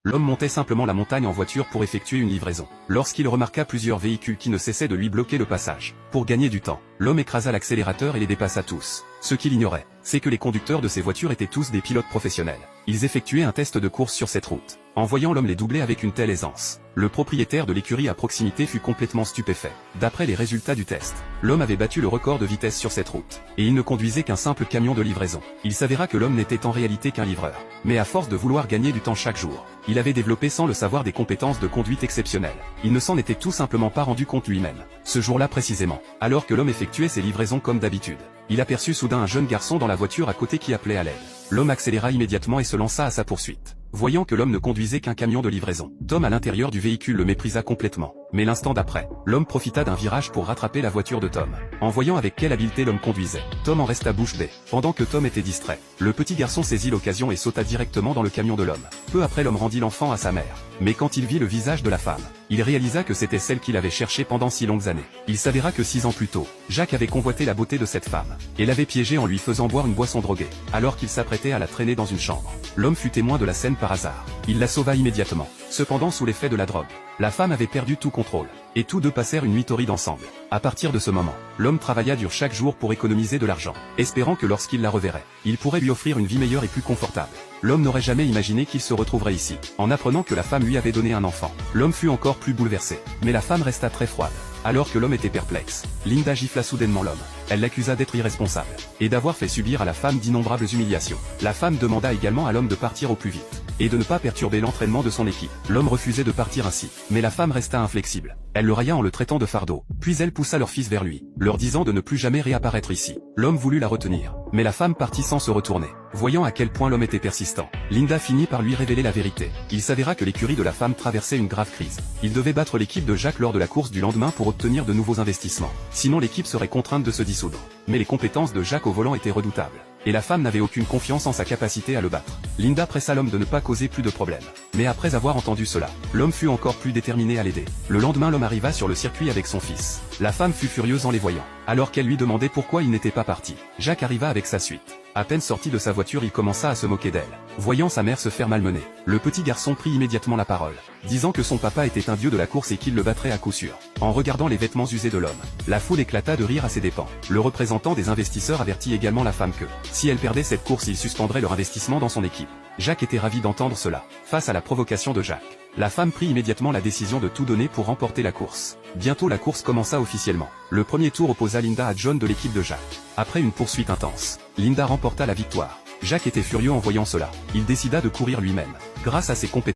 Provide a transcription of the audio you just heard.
L'homme montait simplement la montagne en voiture pour effectuer une livraison, lorsqu'il remarqua plusieurs véhicules qui ne cessaient de lui bloquer le passage. Pour gagner du temps, l'homme écrasa l'accélérateur et les dépassa tous. Ce qu'il ignorait, c'est que les conducteurs de ces voitures étaient tous des pilotes professionnels. Ils effectuaient un test de course sur cette route. En voyant l'homme les doubler avec une telle aisance, le propriétaire de l'écurie à proximité fut complètement stupéfait. D'après les résultats du test, l'homme avait battu le record de vitesse sur cette route, et il ne conduisait qu'un simple camion de livraison. Il s'avéra que l'homme n'était en réalité qu'un livreur. Mais à force de vouloir gagner du temps chaque jour, il avait développé sans le savoir des compétences de conduite exceptionnelles. Il ne s'en était tout simplement pas rendu compte lui-même. Ce jour-là précisément, alors que l'homme effectuait ses livraisons comme d'habitude, il aperçut soudain un jeune garçon dans la voiture à côté qui appelait à l'aide. L'homme accéléra immédiatement et se lança à sa poursuite. Voyant que l'homme ne conduisait qu'un camion de livraison, Tom à l'intérieur du véhicule le méprisa complètement. Mais l'instant d'après, l'homme profita d'un virage pour rattraper la voiture de Tom. En voyant avec quelle habileté l'homme conduisait, Tom en resta bouche bée. Pendant que Tom était distrait, le petit garçon saisit l'occasion et sauta directement dans le camion de l'homme. Peu après, l'homme rendit l'enfant à sa mère. Mais quand il vit le visage de la femme, il réalisa que c'était celle qu'il avait cherchée pendant si longues années. Il s'avéra que 6 ans plus tôt, Jacques avait convoité la beauté de cette femme, et l'avait piégée en lui faisant boire une boisson droguée, alors qu'il s'apprêtait à la traîner dans une chambre. L'homme fut témoin de la scène par hasard. Il la sauva immédiatement. Cependant, sous l'effet de la drogue, la femme avait perdu tout contrôle, et tous deux passèrent une nuit torride ensemble. À partir de ce moment, l'homme travailla dur chaque jour pour économiser de l'argent, espérant que lorsqu'il la reverrait, il pourrait lui offrir une vie meilleure et plus confortable. L'homme n'aurait jamais imaginé qu'il se retrouverait ici. En apprenant que la femme lui avait donné un enfant, l'homme fut encore plus bouleversé. Mais la femme resta très froide. Alors que l'homme était perplexe, Linda gifla soudainement l'homme. Elle l'accusa d'être irresponsable, et d'avoir fait subir à la femme d'innombrables humiliations. La femme demanda également à l'homme de partir au plus vite, et de ne pas perturber l'entraînement de son équipe. L'homme refusait de partir ainsi, mais la femme resta inflexible. Elle le railla en le traitant de fardeau, puis elle poussa leur fils vers lui, leur disant de ne plus jamais réapparaître ici. L'homme voulut la retenir, mais la femme partit sans se retourner. Voyant à quel point l'homme était persistant, Linda finit par lui révéler la vérité. Il s'avéra que l'écurie de la femme traversait une grave crise. Il devait battre l'équipe de Jacques lors de la course du lendemain pour obtenir de nouveaux investissements. Sinon l'équipe serait contrainte de se dissoudre. Mais les compétences de Jacques au volant étaient redoutables, et la femme n'avait aucune confiance en sa capacité à le battre. Linda pressa l'homme de ne pas causer plus de problèmes. Mais après avoir entendu cela, l'homme fut encore plus déterminé à l'aider. Le lendemain, l'homme arriva sur le circuit avec son fils. La femme fut furieuse en les voyant, alors qu'elle lui demandait pourquoi il n'était pas parti. Jacques arriva avec sa suite. À peine sorti de sa voiture, il commença à se moquer d'elle. Voyant sa mère se faire malmener, le petit garçon prit immédiatement la parole, disant que son papa était un dieu de la course et qu'il le battrait à coup sûr. En regardant les vêtements usés de l'homme, la foule éclata de rire à ses dépens. Le représentant des investisseurs avertit également la femme que, si elle perdait cette course, il suspendrait leur investissement dans son équipe. Jacques était ravi d'entendre cela. Face à la provocation de Jacques, la femme prit immédiatement la décision de tout donner pour remporter la course. Bientôt la course commença officiellement. Le premier tour opposa Linda à John de l'équipe de Jacques. Après une poursuite intense, Linda remporta la victoire. Jacques était furieux en voyant cela. Il décida de courir lui-même. Grâce à ses compétences,